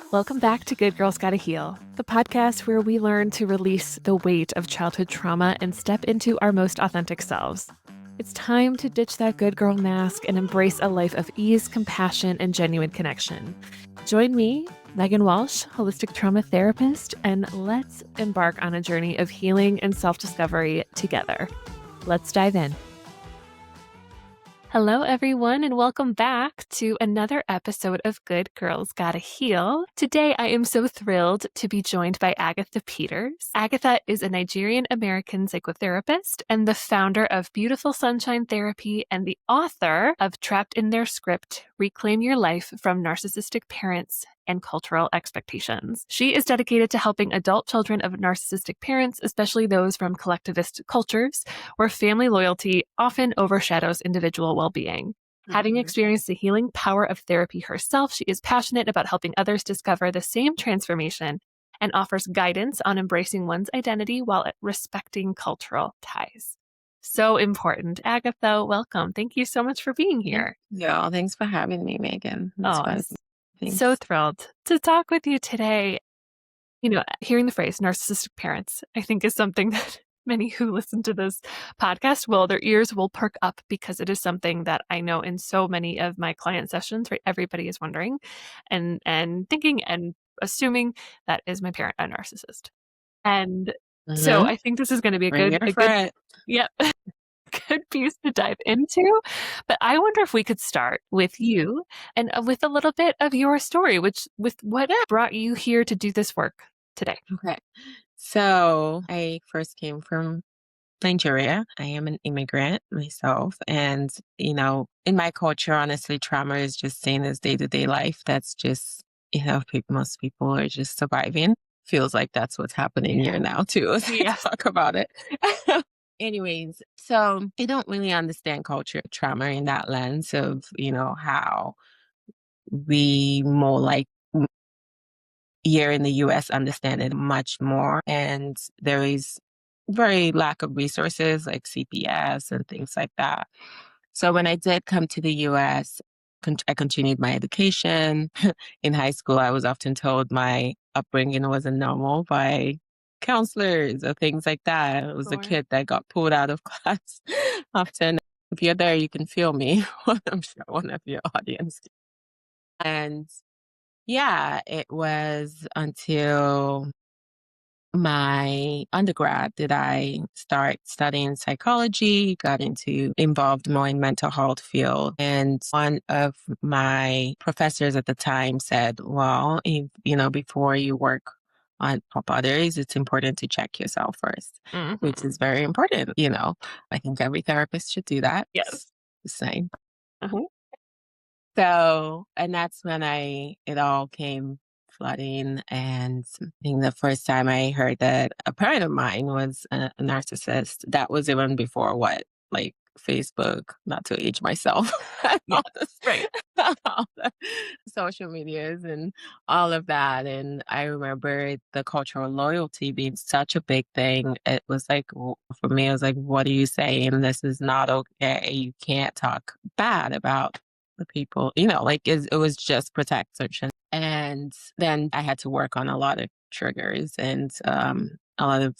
Welcome back to Good Girls Gotta Heal, the podcast where we learn to release the weight of childhood trauma and step into our most authentic selves. It's time to ditch that good girl mask and embrace a life of ease, compassion, and genuine connection. Join me, Megan Walsh, holistic trauma therapist, and let's embark on a journey of healing and self-discovery together. Let's dive in. Hello, everyone, and welcome back to another episode of Good Girls Gotta Heal. Today, I am so thrilled to be joined by Agatha Peters. Agatha is a Nigerian-American psychotherapist and the founder of Beautiful Sunshine Therapy and the author of Trapped in Their Script, Reclaim Your Life from Narcissistic Parents and Cultural Expectations. She is dedicated to helping adult children of narcissistic parents, especially those from collectivist cultures, where family loyalty often overshadows individual well-being. Having experienced the healing power of therapy herself, she is passionate about helping others discover the same transformation and offers guidance on embracing one's identity while respecting cultural ties. So important. Agatha, welcome. Thank you so much for being here. Yeah, thanks for having me, Megan. So thrilled to talk with you today. You know, hearing the phrase narcissistic parents, I think is something that many who listen to this podcast their ears will perk up because it is something that I know in so many of my client sessions, right? Everybody is wondering and thinking and assuming that is my parent a narcissist. And so I think this is going to be a good good piece to dive into. But I wonder if we could start with you and with a little bit of your story, with what brought you here to do this work today. Okay. So I first came from Nigeria. I am an immigrant myself. And, you know, in my culture, honestly, trauma is just seen as day-to-day life. That's just, you know, most people are just surviving. Feels like that's what's happening here now too. As I talk about it. Anyways, so I don't really understand culture trauma in that lens of, you know, how we more like here in the US understand it much more. And there is very lack of resources like CPS and things like that. So when I did come to the US, I continued my education. In high school, I was often told my upbringing wasn't normal by counselors or things like that. I was a kid that got pulled out of class often. If you're there, you can feel me. I'm sure one of your audience. And yeah, it was until my undergrad that I start studying psychology, got involved more in mental health field. And one of my professors at the time said, well, if, you know, before you work on help others, it's important to check yourself first, which is very important. You know, I think every therapist should do that. Yes. The same. So, and that's when it all came flooding. And I think the first time I heard that a parent of mine was a narcissist, that was even before like Facebook, not to age myself, all the social medias and all of that. And I remember the cultural loyalty being such a big thing. It was like, for me, it was like, what are you saying? This is not okay. You can't talk bad about the people, you know, like it was just protection. And then I had to work on a lot of triggers and a lot of,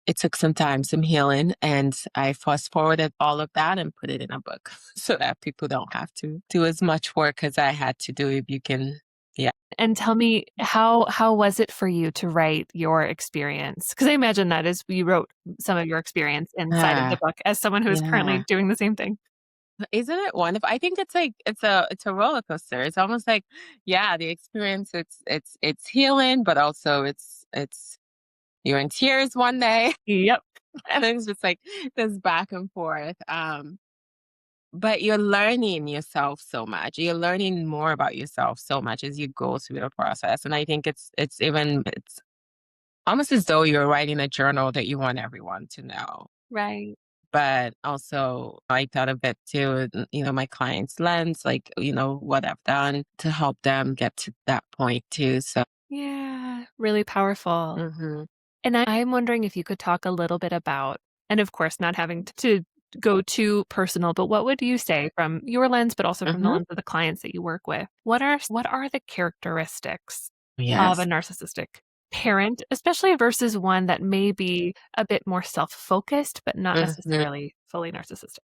it took some time, some healing. And I fast forwarded all of that and put it in a book so that people don't have to do as much work as I had to do. If you can. Yeah. And tell me, how was it for you to write your experience? Because I imagine that as you wrote some of your experience inside of the book as someone who is currently doing the same thing. Isn't it wonderful? I think it's like it's a roller coaster. It's almost like, the experience it's healing, but also it's you're in tears one day. Yep. And it's just like this back and forth. But you're learning yourself so much. You're learning more about yourself so much as you go through the process. And I think it's almost as though you're writing a journal that you want everyone to know. Right. But also I thought of it too, you know, my client's lens, like, you know, what I've done to help them get to that point too. So yeah, really powerful. And I'm wondering if you could talk a little bit about, and of course, not having to go too personal, but what would you say from your lens, but also from the Mm-hmm. lens of the clients that you work with? What are the characteristics of a Yes. narcissistic parent, especially versus one that may be a bit more self-focused, but not Mm-hmm. necessarily fully narcissistic?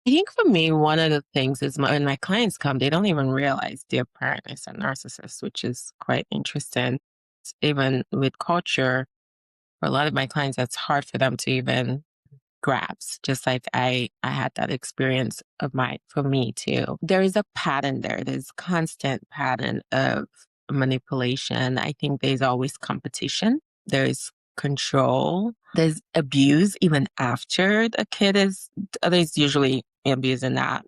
I think for me, one of the things is when my clients come, they don't even realize their parent is a narcissist, which is quite interesting. Even with culture, for a lot of my clients, that's hard for them to even grasp. Just like I had that experience for me too. There is a pattern there. There's constant pattern of manipulation. I think there's always competition. There's control. There's abuse even after the kid is, there's usually abuse in that,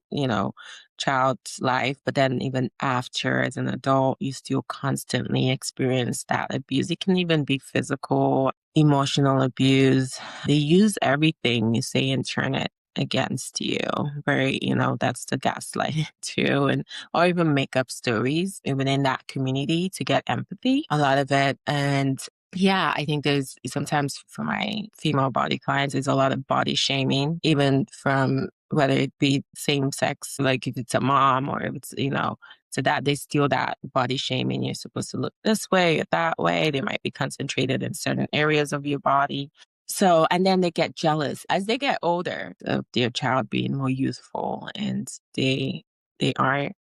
child's life. But then even after as an adult, you still constantly experience that abuse. It can even be physical, emotional abuse. They use everything you say and turn it against you. Very, that's the gaslighting too. Or even make up stories within that community to get empathy, a lot of it. And yeah, I think there's sometimes for my female body clients, there's a lot of body shaming, even from whether it be same sex, like if it's a mom or if it's, so that they steal that body shaming. You're supposed to look this way or that way. They might be concentrated in certain areas of your body. So, and then they get jealous as they get older of their child being more youthful, and they are,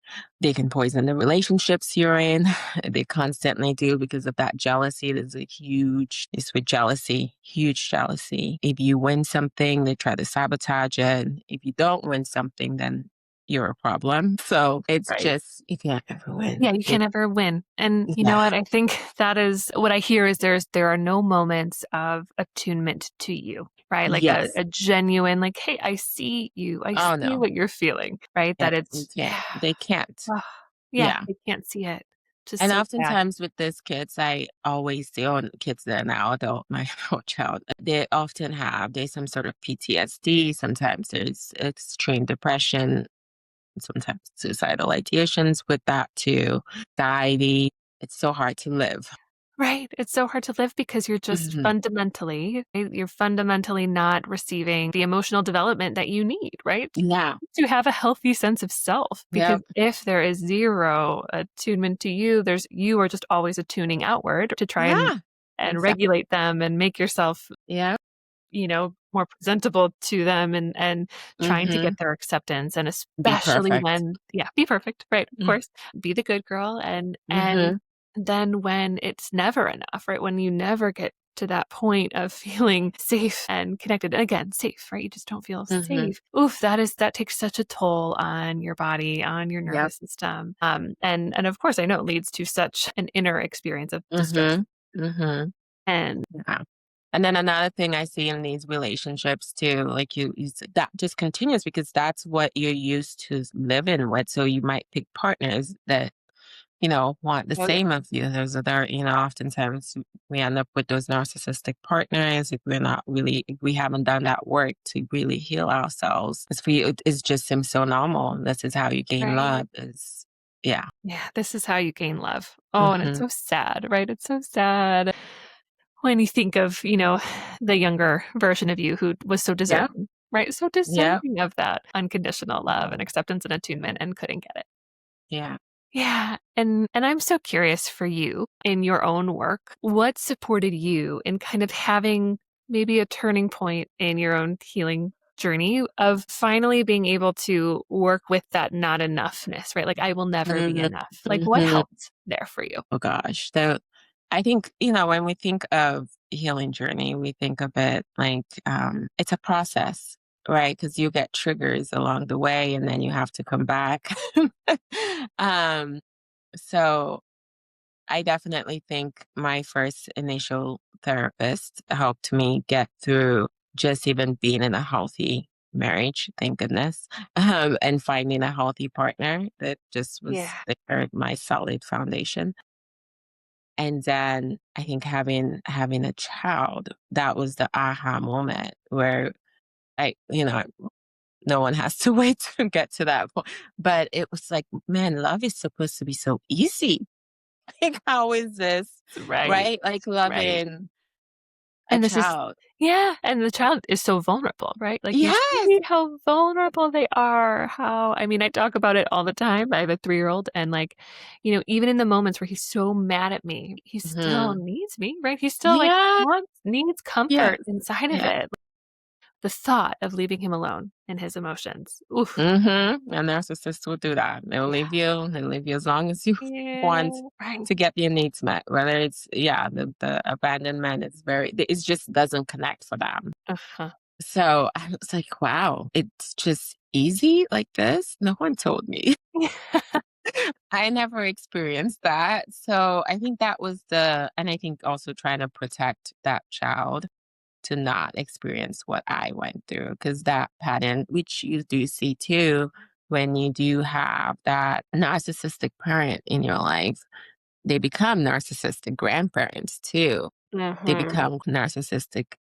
they can poison the relationships you're in. They constantly do because of that jealousy. It's with jealousy, huge jealousy. If you win something, they try to sabotage it. If you don't win something, then you're a problem. So it's Right. just, you can't ever win. Yeah, you can never win. And you know Yeah. what? I think that is what I hear is there are no moments of attunement to you, right? Like Yes. a genuine, like, hey, I see you. I Oh, see no. what you're feeling, right? Yeah, That you it's, can't. yeah, They can't. ah, yeah, Yeah. they can't see it. Just And so sad. oftentimes with these kids, I always see on kids that are now adult, my adult child, they often there's some sort of PTSD. Sometimes there's extreme depression, sometimes suicidal ideations with that too, anxiety. It's so hard to live. Right. It's so hard to live because Hmm. you're fundamentally not receiving the emotional development that you need, right? Yeah. To have a healthy sense of self. Because Yep. if there is zero attunement to you, you are just always attuning outward to try Yeah. and Exactly. regulate them and make yourself, Yeah. more presentable to them and trying to Hmm. get their acceptance. And Be especially perfect. when, yeah, be perfect, right? Of course, be the good girl. And Mm-hmm. then when it's never enough, right? When you never get to that point of feeling safe and connected. And again, safe, right? You just don't feel Hmm. safe. Oof, that takes such a toll on your body, on your Yep. nervous system. And of course I know it leads to such an inner experience of distress. Hmm. Hmm. And Yeah. And then another thing I see in these relationships too, like that just continues because that's what you're used to living with. So you might pick partners that, want the oh yeah. same of you. Those other, oftentimes we end up with those narcissistic partners if if we haven't done that work to really heal ourselves. It's for you, it just seems so normal. This is how you gain Right. love is, yeah. Yeah, this is how you gain love. Oh, and it's Hmm. so sad, right? It's so sad when you think of, the younger version of you who was so Yeah. deserving, right? So Yeah. deserving of that unconditional love and acceptance and attunement and couldn't get it. Yeah. Yeah, and I'm so curious for you in your own work, what supported you in kind of having maybe a turning point in your own healing journey of finally being able to work with that not enoughness, right? Like I will never be Hmm. enough. Like what helped there for you? Oh gosh. I think, when we think of healing journey, we think of it like it's a process, right? Because you get triggers along the way and then you have to come back. um, so I definitely think my first initial therapist helped me get through just even being in a healthy marriage, thank goodness, and finding a healthy partner that just Yeah. was there, my solid foundation. And then I think having a child, that was the aha moment where no one has to wait to get to that point. But it was like, man, love is supposed to be so easy. Like, how is this? Right. Right? Like Right. loving. a And this is child. yeah, and the child is so vulnerable, right? Like, you Yes. see how vulnerable they are, how I mean, I talk about it all the time. I have a 3-year-old, and, like, even in the moments where he's so mad at me, he still Hmm. needs me, right? He still, like, Yeah. needs Yes. comfort inside of Yeah. it. The thought of leaving him alone in his emotions. Oof. Mm-hmm. A narcissist will do that. They'll Yeah. leave you. They'll leave you as long as you Yeah. want Right. to get your needs met. Whether it's the abandonment is it just doesn't connect for them. Uh-huh. So I was like, wow, it's just easy like this. No one told me. I never experienced that. So I think that was and I think also trying to protect that child to not experience what I went through. Because that pattern, which you do see too, when you do have that narcissistic parent in your life, they become narcissistic grandparents too. They Mhm. become narcissistic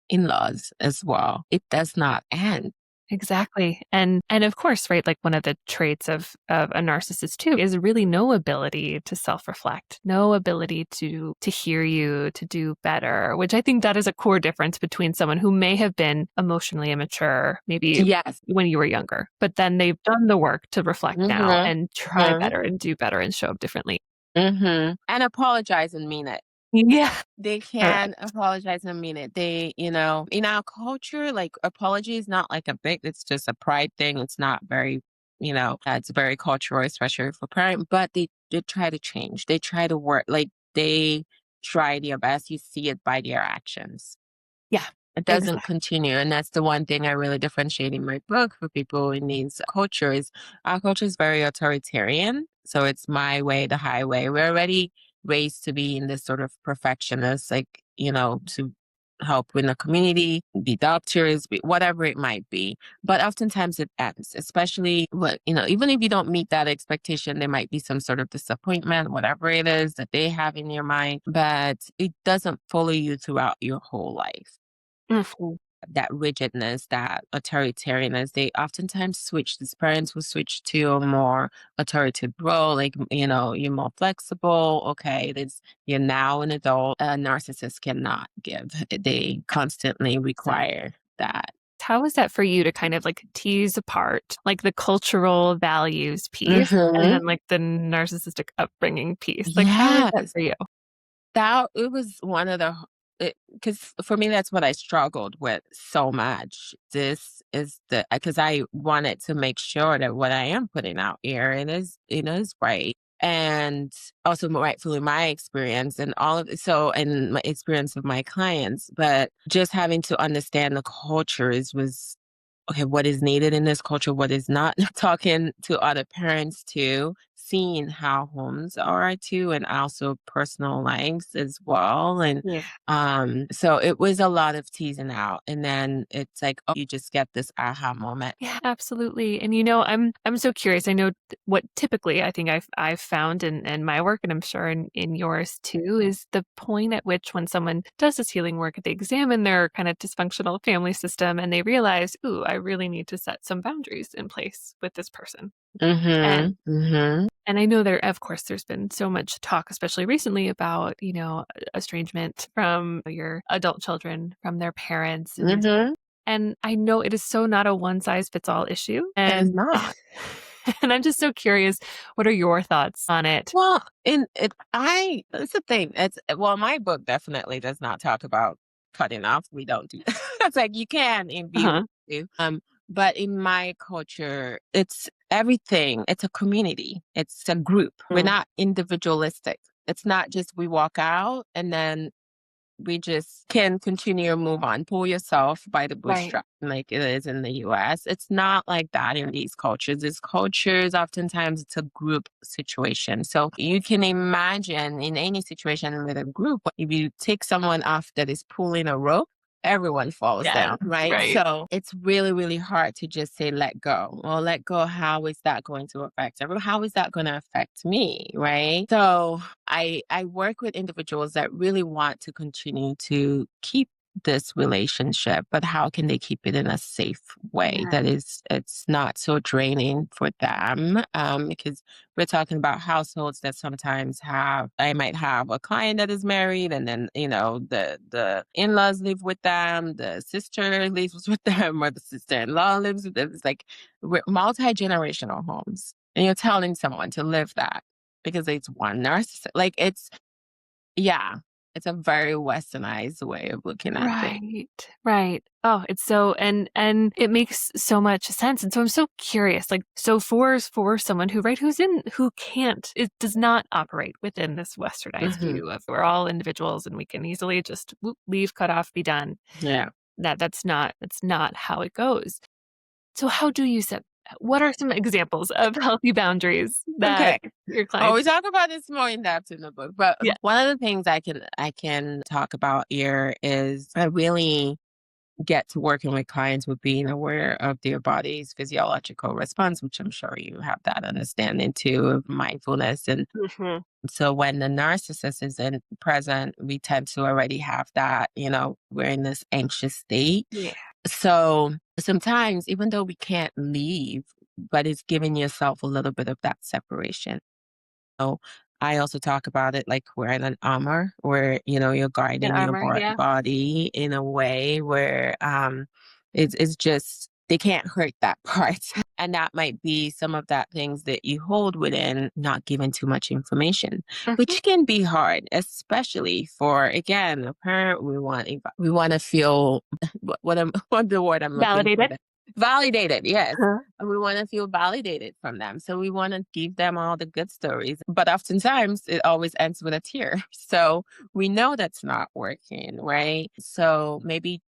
in laws as well. It does not end. Exactly. And of course, right, like one of the traits of a narcissist too is really no ability to self-reflect, no ability to hear you, to do better, which I think that is a core difference between someone who may have been emotionally immature, maybe Yes. when you were younger, but then they've done the work to reflect now Mm-hmm. and try better and do better and show up differently. Mm-hmm. And apologize and mean it. Yeah. They Correct. can apologize and mean it. In our culture, like apology is not like it's just a pride thing. It's not very, it's very cultural, especially for parent, but they try to change. They try to work, like they try their best. You see it by their actions. Yeah. It doesn't Exactly. continue. And that's the one thing I really differentiate in my book for people in these cultures. Our culture is very authoritarian. So it's my way, the highway. We're already raised to be in this sort of perfectionist, like, to help in the community, be doctors, be whatever it might be. But oftentimes it ends, especially even if you don't meet that expectation, there might be some sort of disappointment, whatever it is that they have in your mind, but it doesn't follow you throughout your whole life. Mhm. That rigidness, that authoritarianness, they oftentimes switch. These parents will switch to a more authoritative role, like, you're more flexible. Okay, you're now an adult. A narcissist cannot give. They constantly require that. How is that for you to kind of like tease apart like the cultural values piece and Hmm. then like the narcissistic upbringing piece? Like, how is that Yes. for you? That it was one of the because for me that's what I struggled with so much. This is because I wanted to make sure that what I am putting out here it is right. And also rightfully my experience and all of so and my experience of my clients, but just having to understand the cultures was okay, what is needed in this culture, what is not. Talking to other parents too, seeing how homes are too, and also personal lives as well. And Yeah. so it was a lot of teasing out. And then it's like, oh, you just get this aha moment. Yeah, absolutely. And I'm so curious. I know what typically I think I've found in my work, and I'm sure in yours too, is the point at which when someone does this healing work, they examine their kind of dysfunctional family system and they realize, ooh, I really need to set some boundaries in place with this person. Mm-hmm. And Mm-hmm. and I know of course, there's been so much talk, especially recently, about, estrangement from your adult children from their parents. Mm-hmm. And I know it is so not a one size fits all issue. It is And not. and I'm just so curious, what are your thoughts on it? Well, it's the thing. My book definitely does not talk about cutting off. We don't do that. It's like you can if you want Uh-huh. to. But in my culture, it's everything. It's a community. It's a group. We're Mm, not individualistic. It's not just we walk out and then we just can continue to move on. Pull yourself by the right. bootstrap like it is in the US. It's not like that in these cultures. These cultures, oftentimes, it's a group situation. So you can imagine in any situation with a group, if you take someone off that is pulling a rope, everyone falls Yeah. down, right? Right. So it's really, really hard to just say, let go. Well, let go. How is that going to affect everyone? How is that going to affect me, right? So I work with individuals that really want to continue to keep this relationship, but how can they keep it in a safe way Yeah. that is, it's not so draining for them? Because we're talking about households that sometimes have, I might have a client that is married, and then, the in-laws live with them, the sister lives with them, or the sister-in-law lives with them. It's like we're multi-generational homes. And you're telling someone to live that because it's one narcissist. Like yeah, it's a very westernized way of looking at things. Right. Right. Oh, it's so and it makes so much sense. And so I'm so curious. Like, so for someone who can't, it does not operate within this westernized Hmm. view of we're all individuals and we can easily just whoop, leave, cut off, be done. Yeah. That's not how it goes. So how do you set what are some examples of healthy boundaries that Okay. your Oh, clients? we talk about this more in depth in the book, but Yeah. one of the things I can talk about here is I really get to working with clients with being aware of their body's physiological response, which I'm sure you have that understanding too of mindfulness. And Hmm. so when the narcissist is in present, we tend to already have that, we're in this anxious state. Yeah. So sometimes, even though we can't leave, but it's giving yourself a little bit of that separation. So I also talk about it like wearing an armor where, you're In guarding your armor, yeah. body in a way where it's just, they can't hurt that part. And that might be some of that things that you hold within, not giving too much information, Mhm. which can be hard, especially for, again, a parent. We want to feel what the word I'm looking for. Validated. Validated, yes. Huh. And we want to feel validated from them. So we want to give them all the good stories. But oftentimes it always ends with a tear. So we know that's not working, right? So maybe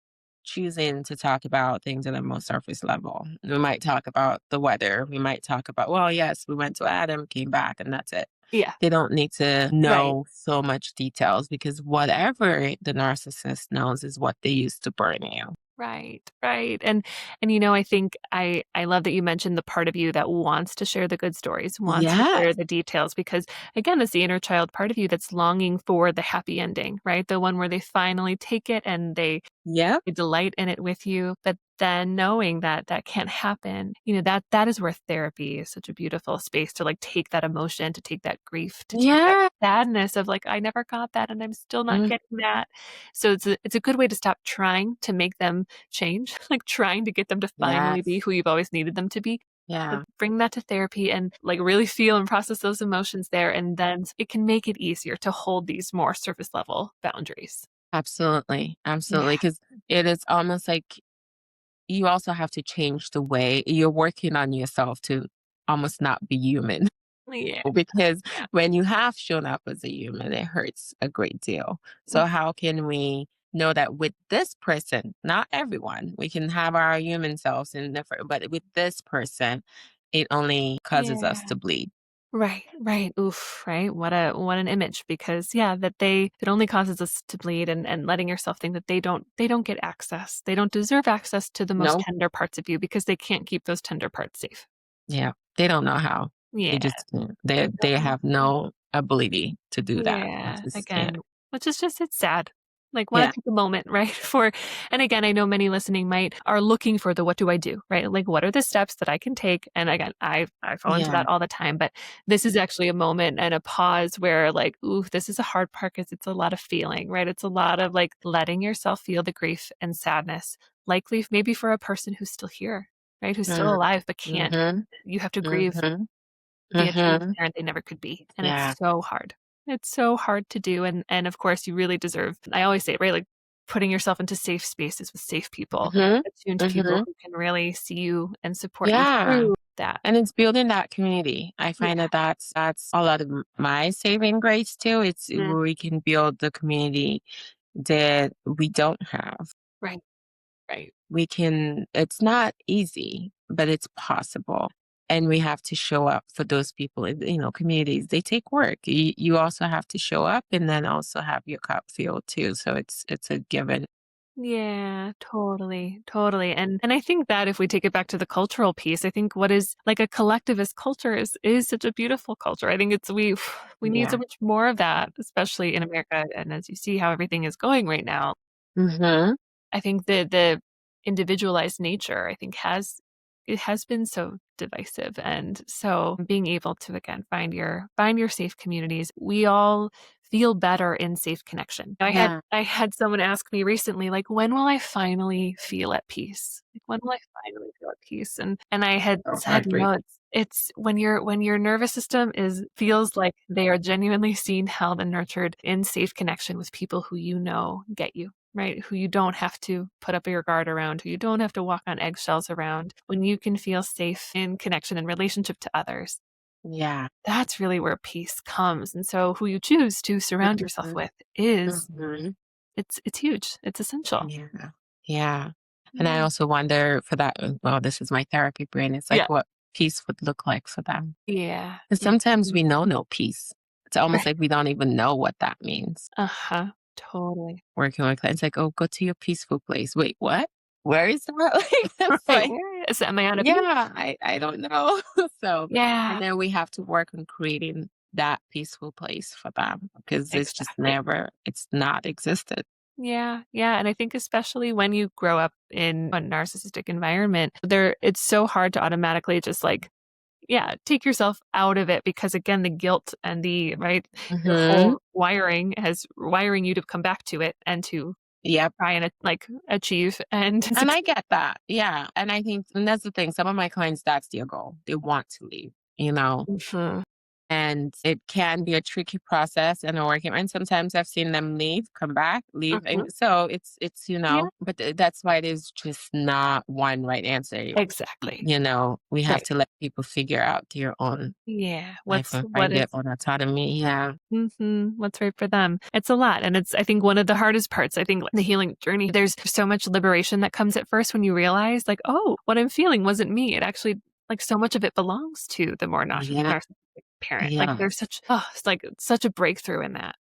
choosing to talk about things at a more surface level. We might talk about the weather. We might talk about, well, yes, we went to Adam, came back, and that's it. Yeah. They don't need to Right. know so much details because whatever the narcissist knows is what they use to burn you. Right, right. And I think I love that you mentioned the part of you that wants to share the good stories, wants to share Yes. the details because again, it's the inner child part of you that's longing for the happy ending, right? The one where they finally take it and Yep. they delight in it with you, but then knowing that that can't happen, that is where therapy is such a beautiful space to like take that emotion, to take that grief, to take that Yeah. sadness of like, I never got that and I'm still not getting that. So it's a good way to stop trying to make them change, like trying to get them to finally be Yes. who you've always needed them to be. Like Yeah. bring that to therapy and like really feel and process those emotions there. And then it can make it easier to hold these more surface level boundaries. Absolutely. Yeah. Absolutely. Because it is almost like you also have to change the way you're working on yourself to almost not be human. Yeah. Because when you have shown up as a human, it hurts a great deal. So, how can we know that with this person, not everyone, we can have our human selves in different, but with this person, it only causes us Yeah. to bleed. Right, right. Oof, right? What an image because yeah, that it only causes us to bleed and letting yourself think that they don't get access. They don't deserve access to the most No, tender parts of you because they can't keep those tender parts safe. yeah, they don't know how. They Yeah. just can't. They They don't. have no ability to do that. They Yeah, just can't. again, which is just it's sad. Like, wanna Yeah. take a moment, right, for and again, I know many listening are looking for the "what do I do?" Right? Like, what are the steps that I can take? And again, I fall into Yeah. that all the time, but this is actually a moment and a pause where like, "Ooh, this is a hard part because it's a lot of feeling," right? It's a lot of, like, letting yourself feel the grief and sadness, likely maybe for a person who's still here, right? Who's still Mm. alive but can't. Mhm. You have to grieve Mhm. the achieved Mhm. parent they never could be, and it's Yeah. so hard. It's so hard to do, and of course, you really deserve I always say, right, like, putting yourself into safe spaces with safe people, Mhm. attuned people Mhm. who can really see you and support you Yeah. through that. And it's building that community. I find Yeah. that that's a lot of my saving grace too. It's Mm, where we can build the community that we don't have. right, right. It's not easy, but it's possible. And we have to show up for those people in, communities. They take work. You also have to show up and then also have your cup filled too. So it's a given. Yeah, totally, totally, and I think that if we take it back to the cultural piece, I think what is like a collectivist culture is such a beautiful culture. I think it's we need so Yeah. much more of that, especially in America, and as you see how everything is going right now. Mm-hmm. I think the individualized nature, I think, has been so divisive. And so being able to again find your safe communities, we all feel better in safe connection. Yeah. I had someone ask me recently, like, when will I finally feel at peace? Like, when will I finally feel at peace? And I had So said, heartbreak. it's when your nervous system feels like they are genuinely seen, held, and nurtured in safe connection with people who get you, right? Who you don't have to put up your guard around, who you don't have to walk on eggshells around, when you can feel safe in connection and relationship to others. Yeah. That's really where peace comes. And so who you choose to surround yourself Mm-hmm. with is Mm-hmm. it's huge. It's essential. Yeah. Yeah. And I Yeah. also wonder for that, well, this is my therapy brain. It's Yeah. like what peace would look like for them. Yeah. And sometimes we know no peace. It's almost Right. like we don't even know what that means. Uh-huh. Totally. Working with clients, like, oh, go to your peaceful place. Wait, what? Where is that? Like, it's Right. like, Where is am I on a beach? yeah, I don't know. So, Yeah. and then we have to work on creating that peaceful place for them because it's just Exactly. never, it's not existed. Yeah, yeah, and I think especially when you grow up in a narcissistic environment, it's so hard to automatically just like, yeah, take yourself out of it because again, the guilt and your Hmm. whole wiring you to come back to it and to Yep. try and like achieve and And succeed. I get that. Yeah. And I think, and that's the thing. Some of my clients, that's their goal. They want to leave, you know, Mhm. and it can be a tricky process and a working. And sometimes I've seen them leave, come back, leave. Mhm. And so Yeah, but that's why there's just not one right answer. exactly. We have Right. to let people figure out their own Yeah. life and What find is their own autonomy. Yeah. What's right for them. It's a lot. And it's, I think, one of the hardest parts. I think the healing journey, there's so much liberation that comes at first when you realize, like, oh, what I'm feeling wasn't me. It actually, like, so much of it belongs to the more Yeah. narcissistic parent. Like, there's Yes. it's like such a breakthrough in that.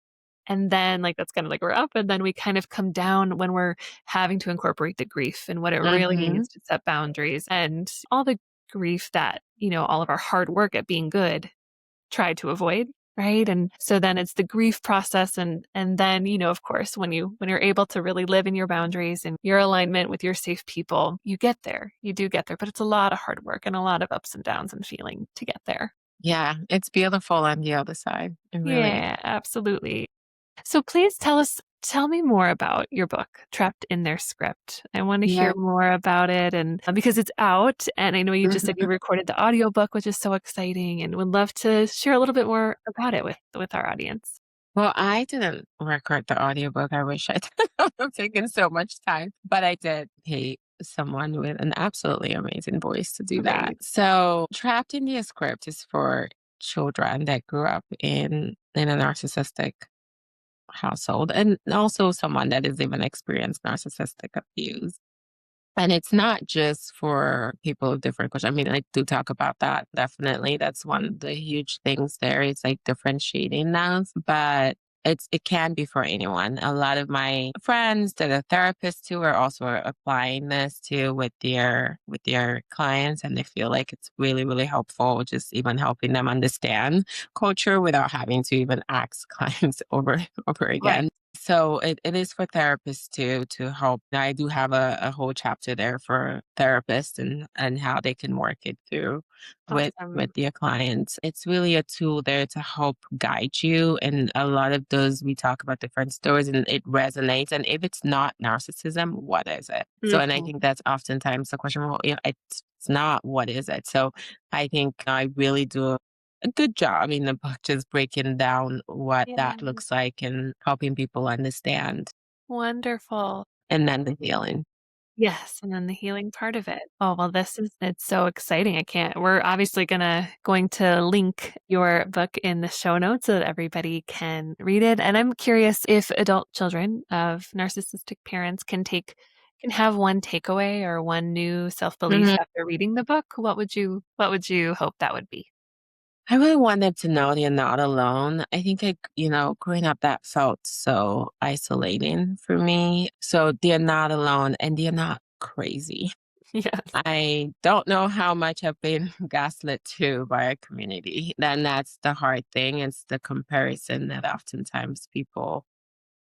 And then, like, that's kind of like we're up, and then we kind of come down when we're having to incorporate the grief and what it really Hmm. means to set boundaries and all the grief that, all of our hard work at being good tried to avoid, right? And so then it's the grief process and then, of course, when you're able to really live in your boundaries and your alignment with your safe people, you get there. You do get there, but it's a lot of hard work and a lot of ups and downs and feeling to get there. Yeah. It's beautiful on the other side. It really is. Yeah, absolutely. So please tell me more about your book, Trapped in Their Script. I want to hear Yeah. more about it and because it's out and I know you just said you Mhm. recorded the audiobook, which is so exciting and would love to share a little bit more about it with our audience. Well, I didn't record the audiobook. I wish I did. I've taken so much time, but I did pay someone with an absolutely amazing voice to do that. Great. So, Trapped in the Script is for children that grew up in a narcissistic household and also someone that has even experienced narcissistic abuse. And it's not just for people of different cultures. I mean, I do talk about that. Definitely. That's one of the huge things there. It's like differentiating those, but it can be for anyone. A lot of my friends that are therapists too are also applying this too with their clients and they feel like it's really, really helpful, just even helping them understand culture without having to even ask clients over Right. again. So it is for therapists too to help. Now, I do have a whole chapter there for therapists and how they can work it through with Awesome. their clients. It's really a tool there to help guide you. And a lot of those we talk about different stories and it resonates. And if it's not narcissism, what is it? So and I Mhm. think that's oftentimes the question, well, it's not what is it? So I think I really do a good job in the book just breaking down what Yeah. that looks like and helping people understand Wonderful. and then the healing. Yes, and then the healing part of it. Oh, well, it's so exciting. We're obviously going to link your book in the show notes so that everybody can read it. And I'm curious if adult children of narcissistic parents can have one takeaway or one new self-belief Mhm. after reading the book. What would you hope that would be? I really want them to know they're not alone. I think growing up that felt so isolating for me. So they're not alone and they're not crazy. Yes. I don't know how much I've been gaslit to by a community. Then that's the hard thing. It's the comparison that oftentimes people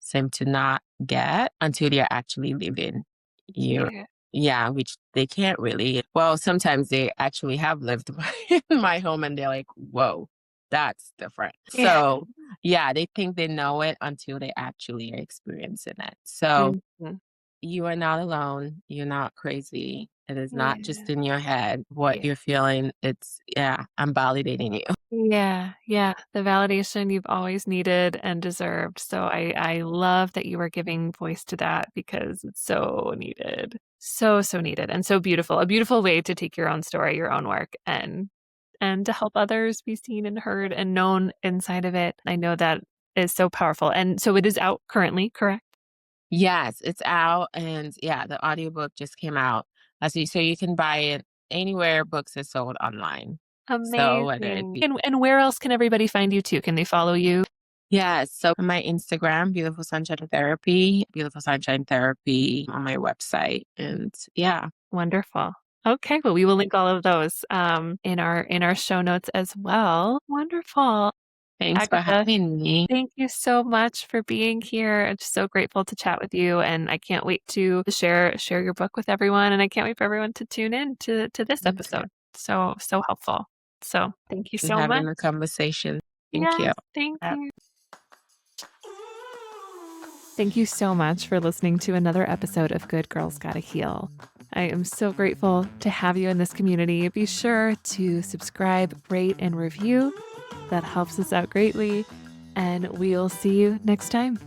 seem to not get until they're actually living your, yeah, which they can't really. Well, sometimes they actually have lived in my home and they're like, whoa, that's different. Yeah. So yeah, they think they know it until they actually are experiencing it. So Mhm. you are not alone. You're not crazy. It is not just Yeah. in your head. What Yeah. you're feeling, it's, yeah, I'm validating you. Yeah, yeah, the validation you've always needed and deserved. So I love that you are giving voice to that because it's so needed. So, so needed and so beautiful. A beautiful way to take your own story, your own work and to help others be seen and heard and known inside of it. I know that is so powerful. And so it is out currently, correct? Yes, it's out. And yeah, the audiobook just came out. So you can buy it anywhere books are sold online. So whether it Amazing. be, And where else can everybody find you too? Can they follow you? yes. So on my Instagram, Beautiful Sunshine Therapy, Beautiful Sunshine Therapy on my website. And yeah, Wonderful. Okay, well, we will link all of those in our show notes as well. Wonderful. thanks for Agatha, having me. thank you so much for being here. I'm just so grateful to chat with you, and I can't wait to share your book with everyone, and I can't wait for everyone to tune in to this episode. So helpful. So thank you And so much. having a conversation. Thank Yes, you. thank you. Thank you so much for listening to another episode of Good Girls Gotta Heal. I am so grateful to have you in this community. Be sure to subscribe, rate, and review. That helps us out greatly. And we'll see you next time.